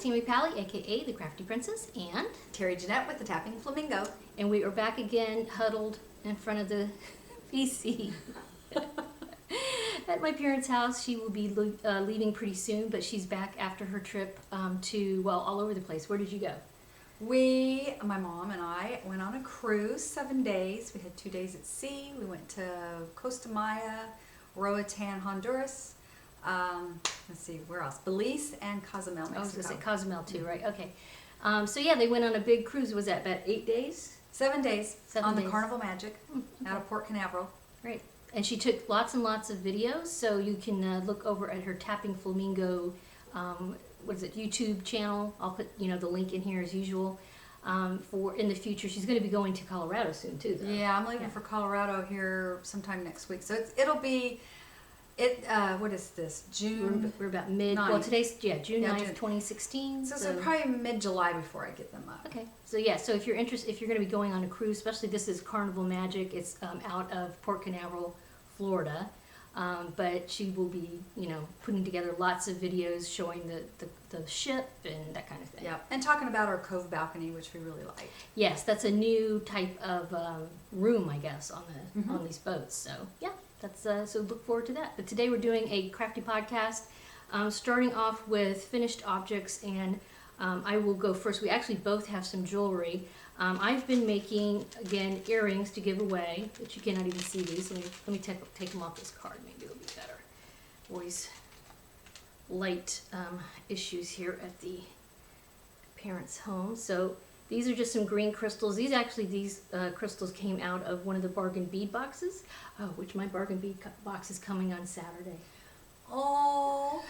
Tammy Pally, aka the Crafty Princess, and Terry Jeanette with the Tapping Flamingo. And we are back again, huddled in front of the PC. At my parents' house. She will be leaving pretty soon, but she's back after her trip to, well, all over the place. Where did you go? My mom and I, went on a cruise, 7 days. We had 2 days at sea. We went to Costa Maya, Roatan, Honduras. Let's see, where else? Belize and Cozumel, Mexico. I was going to say Cozumel too, right? Okay. So yeah, they went on a big cruise. Was that about 8 days? 7 days. 7 days. The Carnival Magic out of Port Canaveral. Right. And she took lots and lots of videos, so you can look over at her Tappingflamingo, YouTube channel. I'll put the link in here as usual. For in the future, she's going to be going to Colorado soon too, though. Yeah, I'm leaving for Colorado here sometime next week. So it'll be what is this? June. We're about mid. 9th. Well, today's June 9th, 2016. So probably mid-July before I get them up. Okay. So yeah, so if you're interested, if you're going to be going on a cruise, especially this is Carnival Magic. It's out of Port Canaveral, Florida. But she will be, putting together lots of videos showing the ship and that kind of thing. Yeah, and talking about our cove balcony, which we really like. Yes, that's a new type of room, I guess, on these boats. So yeah, that's so look forward to that. But today we're doing a crafty podcast, starting off with finished objects, and I will go first. We actually both have some jewelry. I've been making, again, earrings to give away, but you cannot even see these. Let me take them off this card. Maybe it'll be better. Always light issues here at the parents' home. So these are just some green crystals. These crystals came out of one of the bargain bead boxes, which my bargain bead box is coming on Saturday. Oh,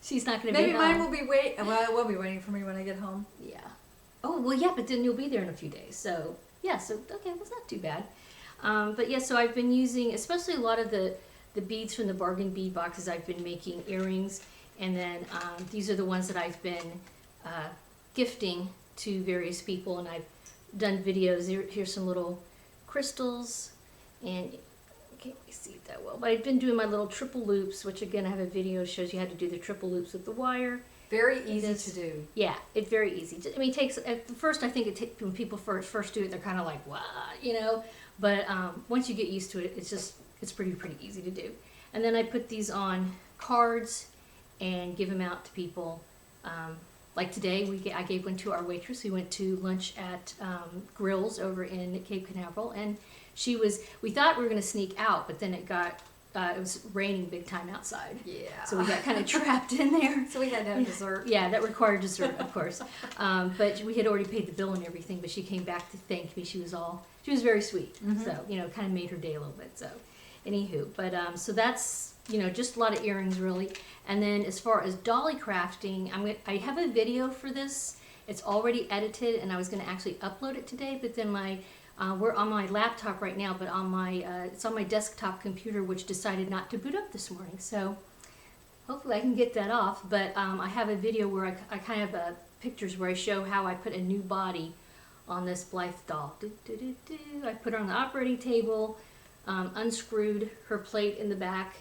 she's not going to be home. Maybe mine will be Well, it will be waiting for me when I get home. Yeah. Oh, well, yeah, but then you'll be there in a few days. So, yeah, okay, that's not too bad. But, yeah, so I've been using, especially a lot of the beads from the bargain bead boxes, I've been making earrings. And then these are the ones that I've been gifting to various people. And I've done videos. Here's some little crystals. And you can't really see it that well. But I've been doing my little triple loops, which, again, I have a video that shows you how to do the triple loops with the wire. Very easy to do. Yeah, it's very easy. I mean, it takes, at first, I think when people first do it, they're kind of like, what, But once you get used to it, it's pretty easy to do. And then I put these on cards and give them out to people. Like today, I gave one to our waitress. We went to lunch at Grills over in Cape Canaveral, and we thought we were going to sneak out, but then it was raining big time outside. Yeah. So we got kind of trapped in there. So we had to have dessert. Yeah, that required dessert, of course. But we had already paid the bill and everything, but she came back to thank me. She was very sweet. Mm-hmm. So, kind of made her day a little bit. So, anywho. But, so that's, just a lot of earrings, really. And then as far as dolly crafting, I have a video for this. It's already edited, and I was going to actually upload it today, but then we're on my laptop right now, but it's on my desktop computer, which decided not to boot up this morning. So hopefully I can get that off. But I have a video where I kind of pictures where I show how I put a new body on this Blythe doll. I put her on the operating table, unscrewed her plate in the back,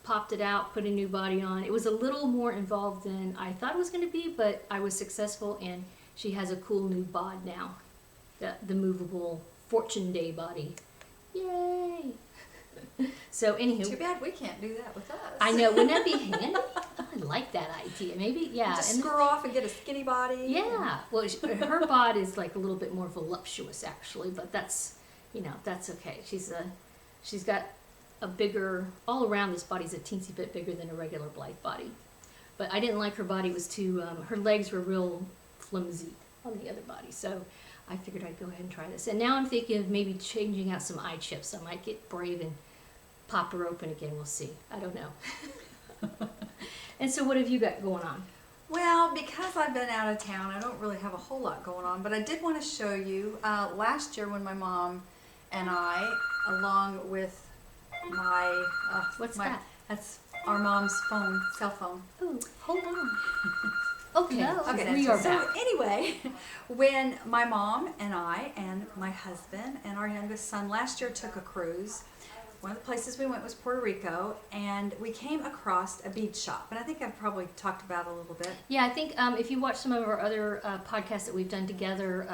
popped it out, put a new body on. It was a little more involved than I thought it was going to be, but I was successful, and she has a cool new bod now. The movable Fortune Day body. Yay! So anywho. Too bad we can't do that with us. I know, wouldn't that be handy? I like that idea. Maybe, yeah. Just screw off and get a skinny body. Yeah. Well, her bod is like a little bit more voluptuous, actually, but that's okay. She's got a bigger, all around this body's a teensy bit bigger than a regular Blythe body. But I didn't like her body. It was too, her legs were real flimsy on the other body, so I figured I'd go ahead and try this. And now I'm thinking of maybe changing out some eye chips. I might get brave and pop her open again. We'll see. I don't know. And so what have you got going on? Well, because I've been out of town, I don't really have a whole lot going on. But I did want to show you, last year when my mom and I, along with my... What's that? That's our mom's cell phone. Oh, hold on. Okay, no. Okay, we are so back. Anyway, when my mom and I and my husband and our youngest son last year took a cruise one of the places we went was Puerto Rico, and we came across a bead shop. And I think I've probably talked about it a little bit. Yeah, I think if you watch some of our other podcasts that we've done together,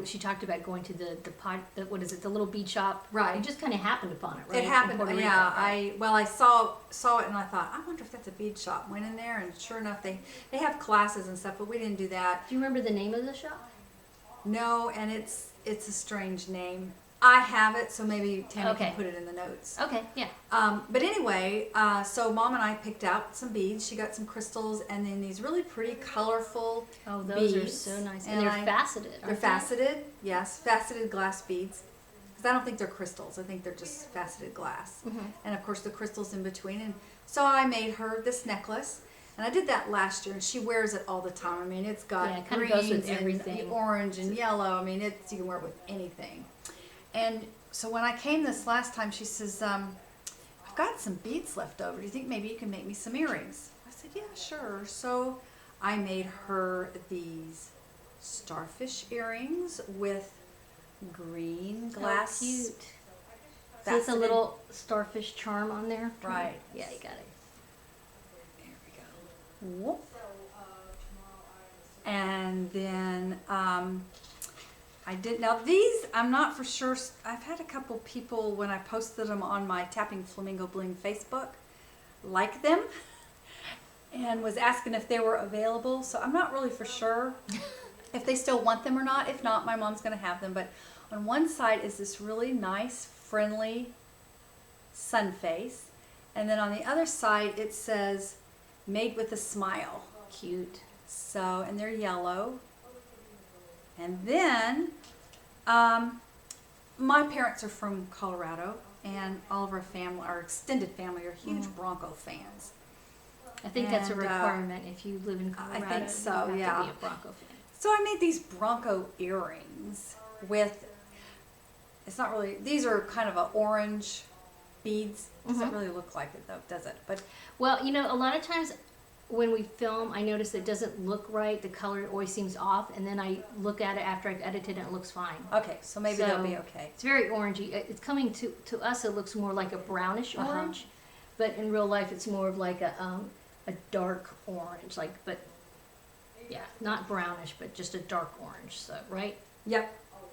she talked about going to the little bead shop. Right. It just kind of happened upon it, right? It happened, in Puerto Rico, yeah. right? I saw it and I thought, I wonder if that's a bead shop. Went in there and sure enough, they have classes and stuff, but we didn't do that. Do you remember the name of the shop? No, and it's a strange name. I have it, so maybe Tammy Okay. can put it in the notes. Okay, yeah. But anyway, so Mom and I picked out some beads. She got some crystals and then these really pretty, colorful Oh, those are beads. so nice. And And they're faceted, aren't They're they? faceted, yes, faceted glass beads. Because I don't think they're crystals. I think they're just faceted glass. Mhm. And of course the crystals in between. And so I made her this necklace. And I did that last year, and she wears it all the time. I mean, it's got Yeah, it kinda greens goes with and everything. orange and yellow. I mean, you can wear it with anything. And so when I came this last time, she says, I've got some beads left over. Do you think maybe you can make me some earrings? I said, yeah, sure. So I made her these starfish earrings with green glass. How cute. So it's a faceted- little starfish charm on there. Right. Yeah, you got it. There we go. Whoop. And then I did, now these, I'm not for sure, I've had a couple people when I posted them on my Tapping Flamingo Bling Facebook like them and was asking if they were available. So I'm not really for sure if they still want them or not. If not, my mom's going to have them. But on one side is this really nice, friendly sun face. And then on the other side it says, made with a smile. Cute. So, and they're yellow. And then, my parents are from Colorado, and all of our family, our extended family, are huge Bronco fans. I think that's a And, requirement if you live in I Colorado. think so, you have to yeah. be a Bronco fan. So I made these Bronco earrings with, it's not really, these are kind of a orange beads. Doesn't really look like it though, does it? But Well, you know, a lot of times when we film, I notice it doesn't look right. The color always seems off, and then I look at it after I've edited it, and it looks fine. okay, so maybe they'll be So, okay. It's very orangey. It's coming to us. It looks more like a brownish orange, but in real life, it's more of like a dark orange. But yeah, not brownish, but just a dark orange. So right? Yep,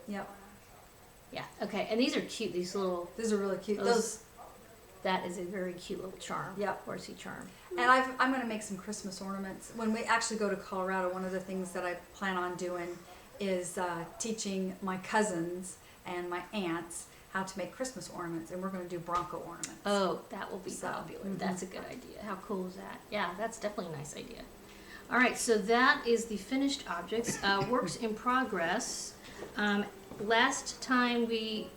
yep. Yeah. Okay. And these are cute. These little. These are really cute. Those- That is a very cute little charm. Yep. Horsey charm. And I'm going to make some Christmas ornaments. When we actually go to Colorado, one of the things that I plan on doing is teaching my cousins and my aunts how to make Christmas ornaments, and we're going to do Bronco ornaments. Oh, that will be So, popular. That's a good idea. How cool is that? Yeah, that's definitely a nice idea. All right, so that is the finished objects. Works in progress. Last time we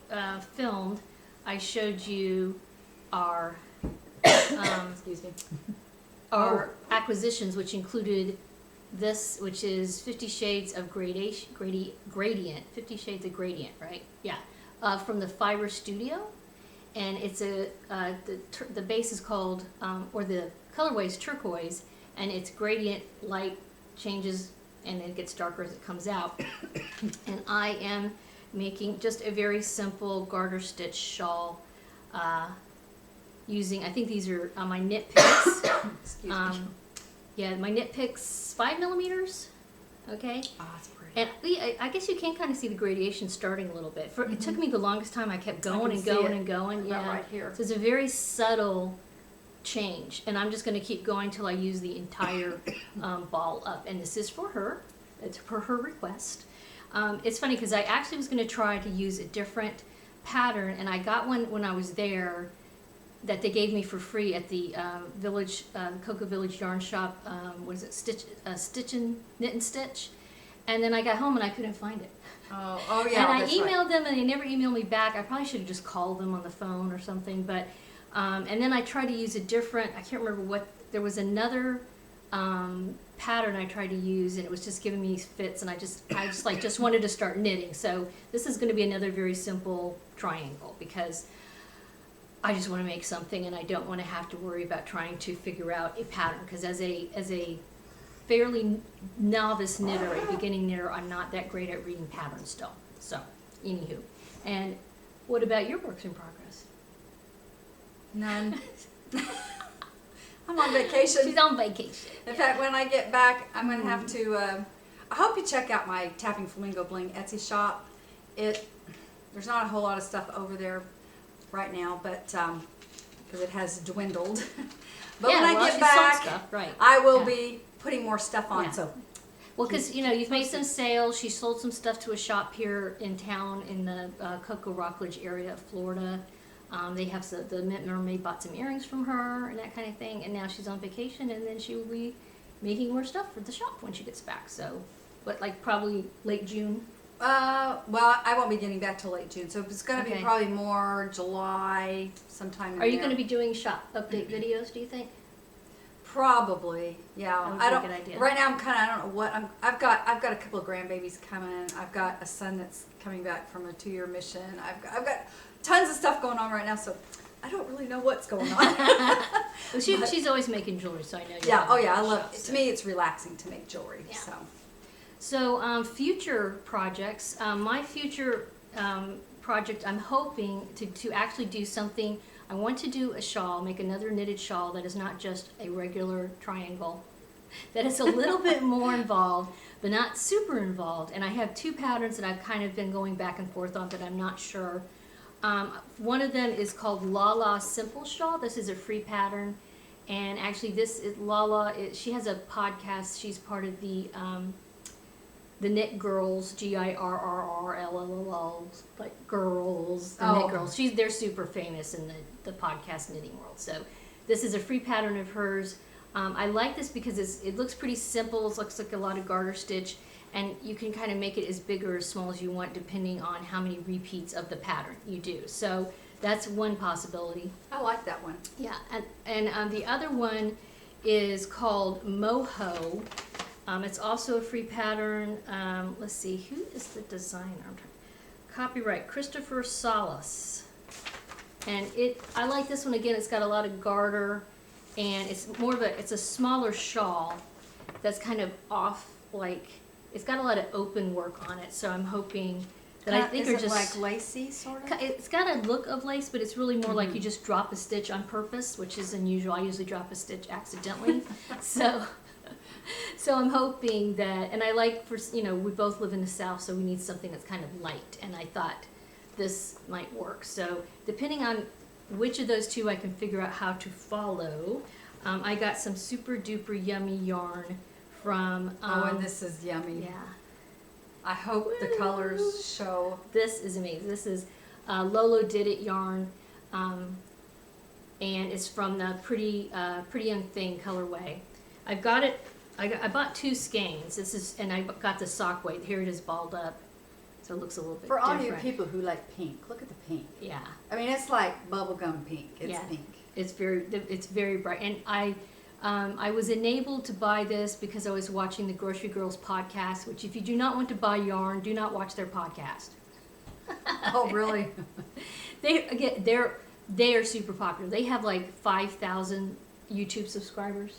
filmed, I showed you our Excuse me. our acquisitions, which included this, which is 50 Shades of Gradient, 50 Shades of Gradient, right? Yeah, from the Fiber Studio, and it's the base is called, or the colorway is turquoise, and it's gradient light changes, and it gets darker as it comes out. And I am making just a very simple garter stitch shawl, using, I think these are my knit picks. Excuse me. Yeah, my knit picks 5mm. Okay. Oh, that's pretty. And I guess you can kind of see the gradation starting a little bit. It took me the longest time. I kept going can and see going it. and going. About Yeah. right here. So it's a very subtle change, and I'm just going to keep going till I use the entire ball up. And this is for her. It's per her request. It's funny because I actually was going to try to use a different pattern, and I got one when I was there that they gave me for free at the Cocoa Village Yarn Shop. What is it? Knit and Stitch. And then I got home and I couldn't find it. Oh yeah. And I that's right. emailed them and they never emailed me back. I probably should have just called them on the phone or something. But and then I tried to use a different. I can't remember what. There was another pattern I tried to use, and it was just giving me fits. And I just wanted to start knitting. So this is going to be another very simple triangle because I just want to make something, and I don't want to have to worry about trying to figure out a pattern. Because as a fairly novice knitter, a beginning knitter, I'm not that great at reading patterns still. So, anywho. And what about your works in progress? None. I'm on vacation. She's on vacation. In fact, when I get back, I'm going to have to, I hope you check out my Tapping Flamingo Bling Etsy shop. There's not a whole lot of stuff over there right now, but, because it has dwindled. But when I get back, stuff, right. I will be putting more stuff on, Yeah. so. Well, because, you've made some sales. She sold some stuff to a shop here in town in the Cocoa Rockledge area of Florida. They have the Mint Mermaid bought some earrings from her and that kind of thing. And now she's on vacation, and then she will be making more stuff for the shop when she gets back. So, but like probably late June. Well, I won't be getting back till late June, so it's going to be Okay. probably more July, sometime in Are you there. going to be doing shop update videos, do you think? Probably, yeah. That would be a good idea. Right now, I don't know what I've got a couple of grandbabies coming. I've got a son that's coming back from a 2-year mission. I've got tons of stuff going on right now, so I don't really know what's going on. Well, she's always making jewelry, so I know. Yeah. Oh yeah, I love. shop, To so. me, it's relaxing to make jewelry. Yeah. So. Future projects. My future project, I'm hoping to actually do something. I want to do a shawl, make another knitted shawl that is not just a regular triangle, that is a little bit more involved, but not super involved. And I have 2 patterns that I've kind of been going back and forth on, but I'm not sure. One of them is called Lala Simple Shawl. This is a free pattern. And actually this is Lala, she has a podcast. She's part of the Knit Girls, GIRRRLLL, like girls, the Knit Girls. They're super famous in the podcast knitting world. So this is a free pattern of hers. I like this because it looks pretty simple. It looks like a lot of garter stitch, and you can kind of make it as big or as small as you want depending on how many repeats of the pattern you do. So that's one possibility. I like that one. Yeah, and the other one is called Moho. It's also a free pattern. Let's see, who is the designer? Copyright Christopher Salas. And I like this one again. It's got a lot of garter, and it's it's a smaller shawl that's kind of off, like it's got a lot of open work on it. So I'm hoping that I think is it like lacy sort of? It's got a look of lace, but it's really more like you just drop a stitch on purpose, which is unusual. I usually drop a stitch accidentally. So I'm hoping that, and I like we both live in the South, so we need something that's kind of light, and I thought this might work. So depending on which of those 2 I can figure out how to follow, I got some super duper yummy yarn from. And this is yummy. Yeah. I hope the colors show. This is amazing. This is Lolo Did It yarn, and it's from the Pretty Young Thing colorway. I've got it. I bought 2 skeins. And I got the sock weight. Here it is balled up, so it looks a little bit For all different. you people who like pink, look at the pink. Yeah. I mean, it's like bubblegum pink. It's pink. It's very bright, and I was enabled to buy this because I was watching the Grocery Girls podcast. Which, if you do not want to buy yarn, do not watch their podcast. Oh, really? They are super popular. They have like 5,000 YouTube subscribers.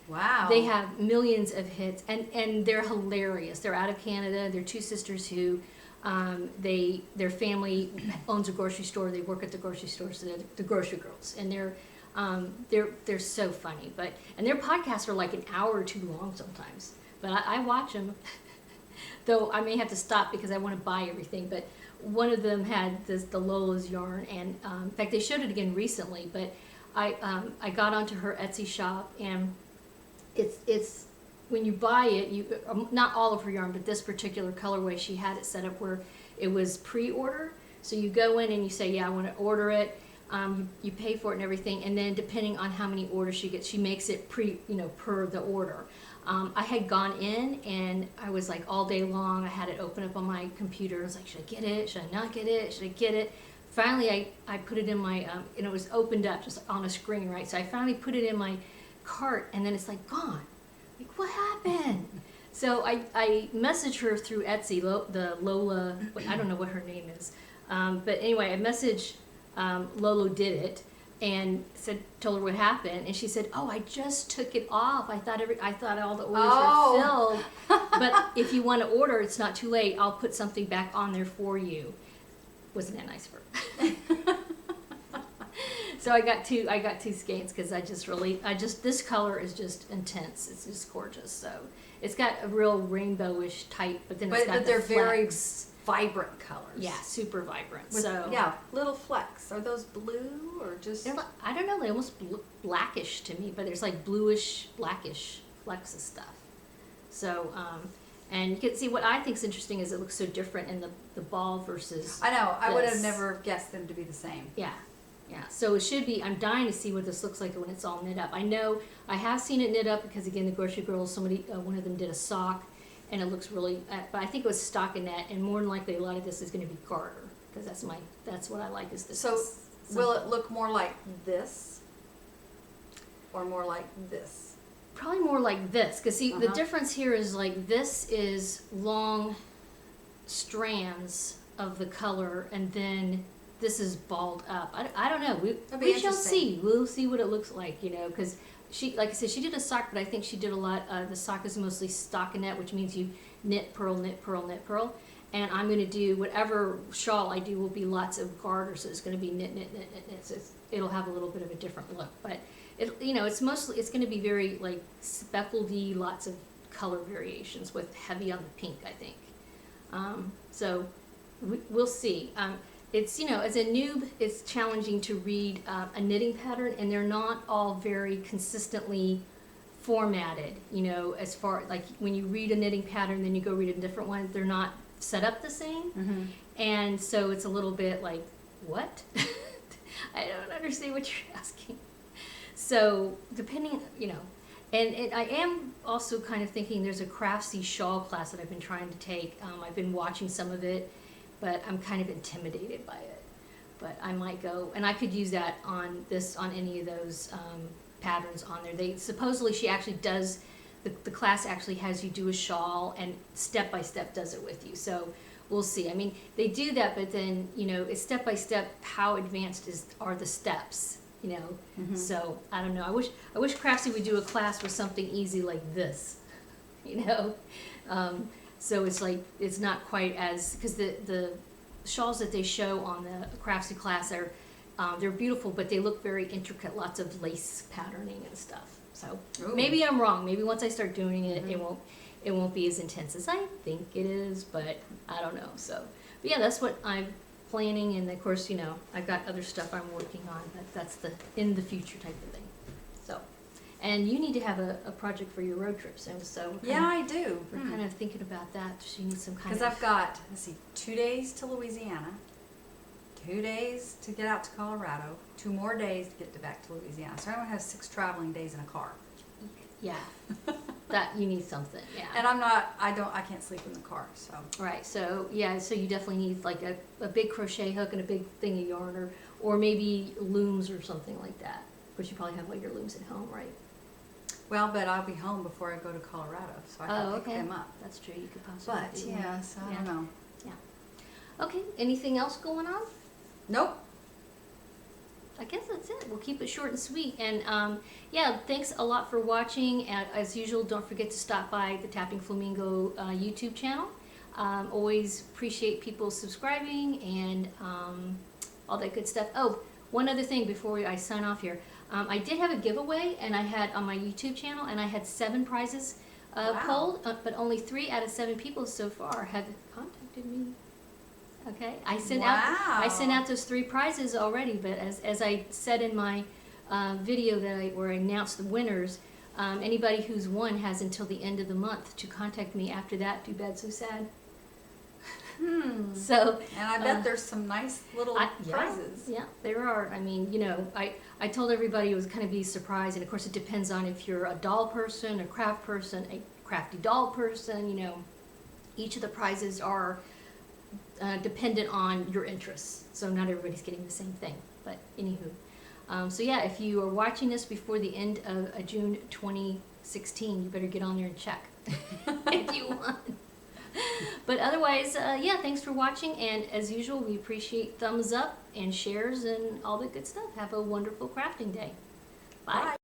Wow. They have millions of hits, and they're hilarious. They're out of Canada. They're 2 sisters who, their family owns a grocery store. They work at the grocery store, so they're the Grocery Girls, and they're so funny. And their podcasts are like an hour or 2 long sometimes. But I watch them, though I may have to stop because I want to buy everything. But one of them had the Lola's yarn, and in fact they showed it again recently. But I got onto her Etsy shop, and it's when you buy it, not all of her yarn, but this particular colorway, she had it set up where it was pre-order. So you go in and you say, yeah, I want to order it. You pay for it and everything, and then depending on how many orders she gets, she makes it per the order. I had gone in and I was like all day long. I had it open up on my computer. I was like, should I get it? Should I not get it? Should I get it? Finally, I put it in my, and it was opened up just on a screen, right? So I finally put it in my cart, and then it's like gone. Like, what happened? So I messaged her through Etsy, the Lola, I don't know what her name is. But anyway, I messaged Lolo Did It and told her what happened, and she said, "Oh, I just took it off. I thought all the orders were filled. But if you want to order, it's not too late. I'll put something back on there for you." Wasn't that nice of her? So I got two skeins because this color is just intense. It's just gorgeous. So it's got a real rainbowish type, but then it's got but they're very flecks. vibrant colors. Yeah, super vibrant. With, so yeah, little flecks. Are those blue or just? they're like, I don't know. They almost blackish to me, but there's like bluish, blackish flecks of stuff. So and you can see what I think is interesting is it looks so different in the ball versus. I know. I would have this. never guessed them to be the same. Yeah. Yeah, so it should be, I'm dying to see what this looks like when it's all knit up. I know, I have seen it knit up because again, the grocery girls, one of them did a sock and it looks really, but I think it was stockinette and more than likely a lot of this is going to be garter because that's what I like is this. So will it look more like this or more like this? Probably more like this because see, the difference here is like this is long strands of the color and then this is balled up. I don't know. We shall see. We'll see what it looks like, you know, because she, like I said, she did a sock, but I think she did a lot. The sock is mostly stockinette, which means you knit, purl, knit, purl, knit, purl. And I'm going to do whatever shawl I do will be lots of garter, so it's going to be knit, knit, knit, knit, knit. So it'll have a little bit of a different look, but you know, it's going to be very like speckledy, lots of color variations with heavy on the pink, I think. So we'll see. It's, you know, as a noob, it's challenging to read a knitting pattern, and they're not all very consistently formatted, you know, as far, like, when you read a knitting pattern, then you go read a different one, they're not set up the same, and so it's a little bit like, what? I don't understand what you're asking. So, depending, you know, and I am also kind of thinking there's a Crafty shawl class that I've been trying to take. I've been watching some of it, but I'm kind of intimidated by it. But I might go, and I could use that on any of those patterns on there. Supposedly she actually does, the class actually has you do a shawl and step by step does it with you. So we'll see. I mean, they do that, but then, you know, it's step by step. How advanced are the steps? You know, so I don't know. I wish Crafty would do a class with something easy like this. You know. So it's like, it's not quite as, because the shawls that they show on the Crafty class are, they're beautiful, but they look very intricate, lots of lace patterning and stuff. So maybe I'm wrong. Maybe once I start doing it, it won't be as intense as I think it is, but I don't know. So, but yeah, that's what I'm planning, and of course, you know, I've got other stuff I'm working on, but that's the in the future type of thing. So. And you need to have a project for your road trips, and so I do. We're kind of thinking about that. She needs some kind of. Because I've got 2 days to Louisiana, 2 days to get out to Colorado, 2 more days to get back to Louisiana. So I'm gonna have 6 traveling days in a car. Yeah, that you need something. Yeah. And I can't sleep in the car. So. Right. So yeah. So you definitely need like a big crochet hook and a big thing of yarn, or maybe looms or something like that. Of course, you probably have all your looms at home, right? Well, but I'll be home before I go to Colorado, so I can pick them up. That's true. You could possibly. But yeah, so I don't know. Yeah. Okay. Anything else going on? Nope. I guess that's it. We'll keep it short and sweet. And yeah, thanks a lot for watching. As usual, don't forget to stop by the Tappingflamingo YouTube channel. Always appreciate people subscribing and all that good stuff. Oh, one other thing before I sign off here. I did have a giveaway, and I had on my YouTube channel, and I had 7 prizes pulled, but only 3 out of 7 people so far have contacted me. Okay, I sent out those 3 prizes already, but as I said in my video where I announced the winners, anybody who's won has until the end of the month to contact me. After that, too bad, so sad. So, and I bet there's some nice little prizes. Yeah, there are. I mean, you know, I told everybody it was kind of be surprised, and of course it depends on if you're a doll person, a craft person, a crafty doll person. You know, each of the prizes are dependent on your interests, so not everybody's getting the same thing. But anywho, so yeah, if you are watching this before the end of June 2016, you better get on there and check if you want. But otherwise, yeah, thanks for watching, and as usual, we appreciate thumbs up and shares and all that good stuff. Have a wonderful crafting day. Bye.